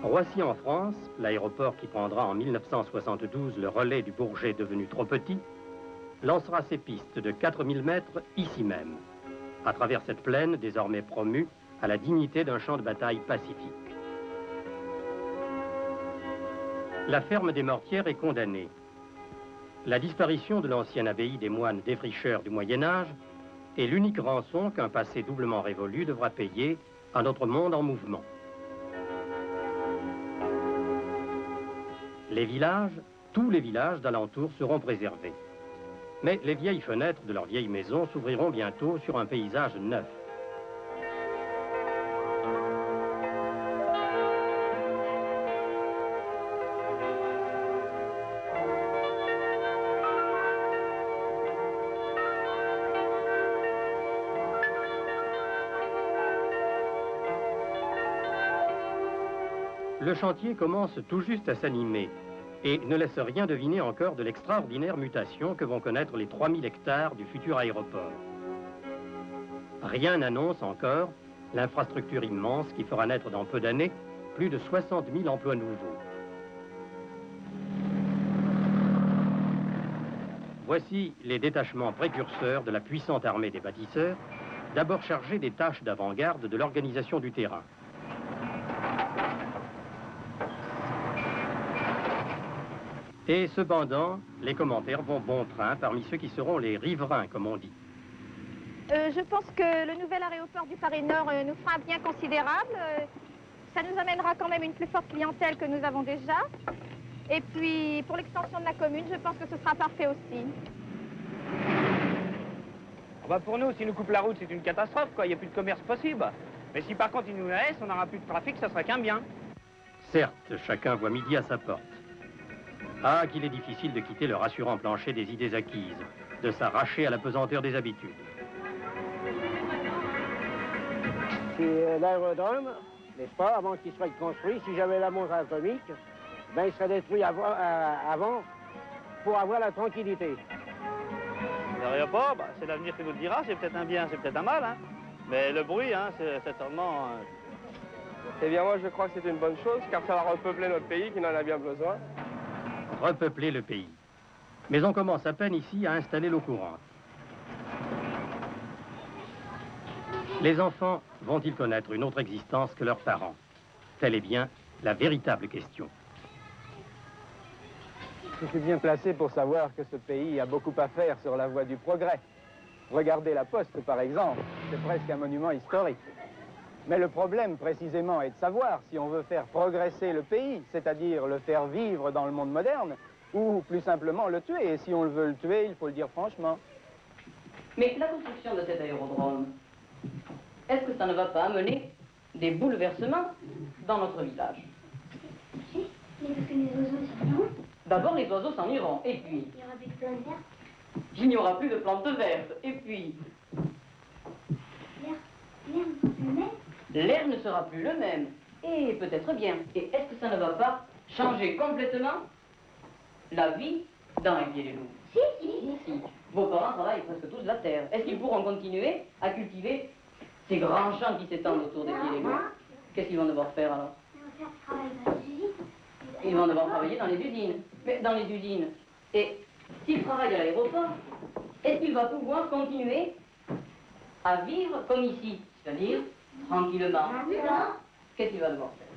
Roissy en France, l'aéroport qui prendra en 1972 le relais du Bourget devenu trop petit, lancera ses pistes de 4000 mètres ici même, à travers cette plaine désormais promue à la dignité d'un champ de bataille pacifique. La ferme des Mortières est condamnée. La disparition de l'ancienne abbaye des moines défricheurs du Moyen-Âge est l'unique rançon qu'un passé doublement révolu devra payer à notre monde en mouvement. Les villages, tous les villages d'alentour seront préservés. Mais les vieilles fenêtres de leurs vieilles maisons s'ouvriront bientôt sur un paysage neuf. Le chantier commence tout juste à s'animer et ne laisse rien deviner encore de l'extraordinaire mutation que vont connaître les 3000 hectares du futur aéroport. Rien n'annonce encore l'infrastructure immense qui fera naître dans peu d'années plus de 60 000 emplois nouveaux. Voici les détachements précurseurs de la puissante armée des bâtisseurs, d'abord chargés des tâches d'avant-garde de l'organisation du terrain. Et cependant, les commentaires vont bon train parmi ceux qui seront les riverains, comme on dit. Je pense que le nouvel aéroport du Paris Nord nous fera un bien considérable. Ça nous amènera quand même une plus forte clientèle que nous avons déjà. Et puis, pour l'extension de la commune, je pense que ce sera parfait aussi. Pour nous, s'ils nous coupent la route, c'est une catastrophe, quoi. Il n'y a plus de commerce possible. Mais si par contre ils nous la laissent, on n'aura plus de trafic, ça serait qu'un bien. Certes, chacun voit midi à sa porte. Ah, qu'il est difficile de quitter le rassurant plancher des idées acquises, de s'arracher à la pesanteur des habitudes. C'est l'aérodrome, n'est-ce pas, avant qu'il soit construit, si j'avais la bombe atomique, ben il serait détruit avant pour avoir la tranquillité. L'aéroport, c'est l'avenir qui nous le dira, c'est peut-être un bien, c'est peut-être un mal, hein. Mais le bruit, c'est certainement... Eh bien, moi, je crois que c'est une bonne chose, car ça va repeupler notre pays, qui en a bien besoin. Repeupler le pays. Mais on commence à peine ici à installer l'eau courante. Les enfants vont-ils connaître une autre existence que leurs parents? Telle est bien la véritable question. Je suis bien placé pour savoir que ce pays a beaucoup à faire sur la voie du progrès. Regardez la Poste, par exemple, c'est presque un monument historique. Mais le problème, précisément, est de savoir si on veut faire progresser le pays, c'est-à-dire le faire vivre dans le monde moderne, ou plus simplement le tuer. Et si on veut le tuer, il faut le dire franchement. Mais la construction de cet aérodrome, est-ce que ça ne va pas amener des bouleversements dans notre village? Si, mais parce que les oiseaux s'en iront. D'abord, les oiseaux s'en iront, et puis... Il y aura plus de plantes vertes. Il n'y aura plus de plantes vertes, et puis... L'air ne sera plus le même, et peut-être bien. Et est-ce que ça ne va pas changer complètement la vie dans Rivière-les-Loups? Si. Vos parents travaillent presque tous la terre. Est-ce qu'ils pourront continuer à cultiver ces grands champs qui s'étendent autour des Rivière-les-Loups? Qu'est-ce qu'ils vont devoir faire alors? Ils vont devoir travailler dans les usines. Mais dans les usines. Et s'ils travaillent à l'aéroport, est-ce qu'il va pouvoir continuer à vivre comme ici? C'est-à-dire tranquillement. Qu'est-ce qu'il va devoir faire?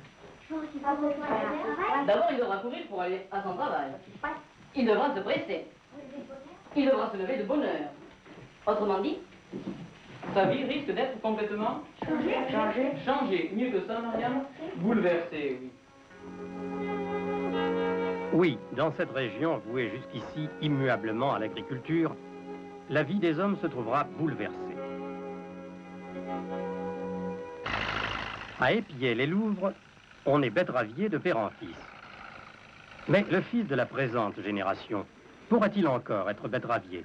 D'abord, il devra courir pour aller à son travail. Il devra se presser. Il devra se lever de bonne heure. Autrement dit, sa vie risque d'être complètement changée. Mieux que ça, Marianne? Bouleversée, oui. Oui, dans cette région vouée jusqu'ici immuablement à l'agriculture, la vie des hommes se trouvera bouleversée. À Épiais-les-Louvres, on est betteravier de père en fils. Mais le fils de la présente génération pourra-t-il encore être betteravier?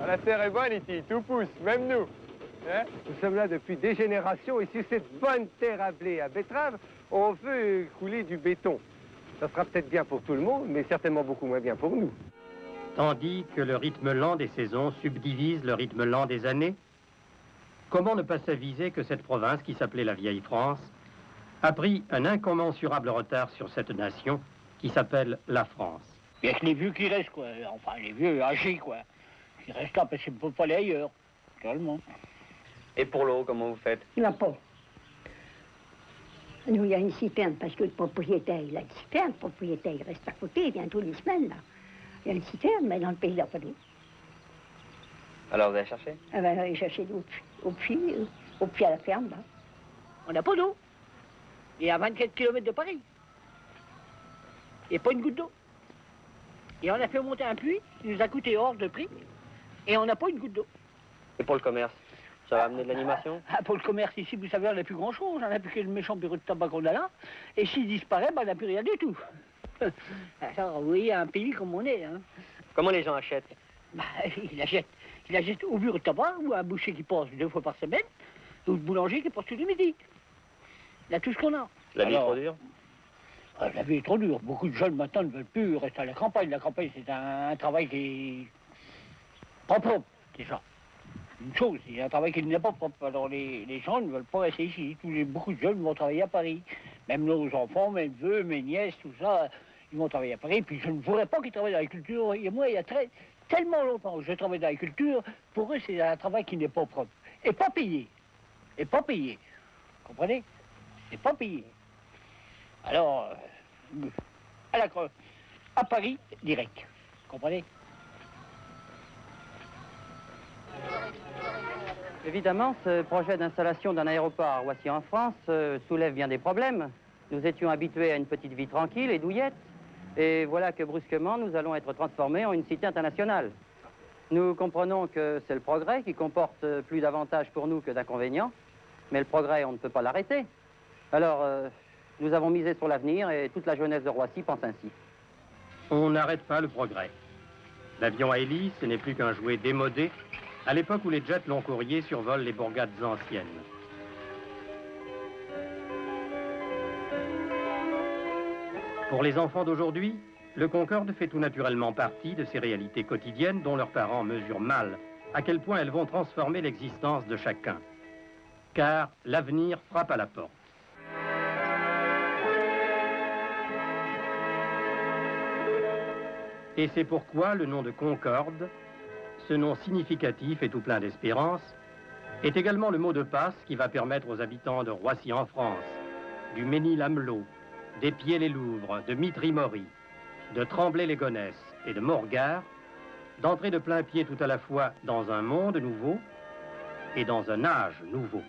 La terre est bonne ici, tout pousse, même nous. Hein? Nous sommes là depuis des générations, et sur cette bonne terre à blé, à betterave, on veut couler du béton. Ça sera peut-être bien pour tout le monde, mais certainement beaucoup moins bien pour nous. Tandis que le rythme lent des saisons subdivise le rythme lent des années, comment ne pas s'aviser que cette province qui s'appelait la Vieille France a pris un incommensurable retard sur cette nation qui s'appelle la France. Il y a que les vieux qui restent, quoi. Enfin, les vieux âgés, quoi. Qui restent là parce qu'ils ne peuvent pas aller ailleurs. Naturellement. Et pour l'eau, comment vous faites? Il n'y en a pas. Nous, il y a une citerne, parce que le propriétaire, il a une citerne. Le propriétaire, il reste à côté, il vient toutes les semaines, là. Il y a une citerne, mais dans le pays, il n'y a pas d'eau. Alors vous allez chercher? Ah ben, aller chercher l'eau au puits à la ferme, là. On n'a pas d'eau. Il est à 24 km de Paris. Il n'y a pas une goutte d'eau. Et on a fait monter un puits, il nous a coûté hors de prix, et on n'a pas une goutte d'eau. Et pour le commerce? Ça va amener de l'animation? Ah, pour le commerce ici, vous savez, on n'a plus grand-chose. On n'a plus que le méchant bureau de tabac qu'on a là. Et s'il disparaît, ben, on n'a plus rien du tout. Alors, vous voyez, un pays comme on est, hein. Comment les gens achètent? Bah, il achète au bureau de tabac, ou à un boucher qui passe 2 fois par semaine, ou le boulanger qui passe tous les midis. Il a tout ce qu'on a. La vie est trop dure? La vie est trop dure. Beaucoup de jeunes maintenant ne veulent plus rester à la campagne. La campagne, c'est un travail qui est pas propre, déjà. Une chose, c'est un travail qui n'est pas propre. Alors les gens ne veulent pas rester ici. Beaucoup de jeunes vont travailler à Paris. Même nos enfants, mes neveux, mes nièces, tout ça, ils vont travailler à Paris. Puis je ne voudrais pas qu'ils travaillent dans l'agriculture. Et moi, il y a tellement longtemps que je travaille dans l'agriculture, pour eux, c'est un travail qui n'est pas propre. Et pas payé. Et pas payé. Vous comprenez? C'est pas payé. Alors, à Paris, direct. Vous comprenez? Évidemment, ce projet d'installation d'un aéroport à Roissy en France soulève bien des problèmes. Nous étions habitués à une petite vie tranquille et douillette. Et voilà que brusquement, nous allons être transformés en une cité internationale. Nous comprenons que c'est le progrès qui comporte plus d'avantages pour nous que d'inconvénients. Mais le progrès, on ne peut pas l'arrêter. Alors, nous avons misé sur l'avenir et toute la jeunesse de Roissy pense ainsi. On n'arrête pas le progrès. L'avion à hélice, ce n'est plus qu'un jouet démodé, à l'époque où les jets long courrier survolent les bourgades anciennes. Pour les enfants d'aujourd'hui, le Concorde fait tout naturellement partie de ces réalités quotidiennes dont leurs parents mesurent mal à quel point elles vont transformer l'existence de chacun. Car l'avenir frappe à la porte. Et c'est pourquoi le nom de Concorde, ce nom significatif et tout plein d'espérance, est également le mot de passe qui va permettre aux habitants de Roissy en France, du Mesnil-Amelot, d'Épier-les-Louvres, de Mitry-Mory, de Tremblay-les-Gonesse et de Morgard, d'entrer de plein pied tout à la fois dans un monde nouveau et dans un âge nouveau.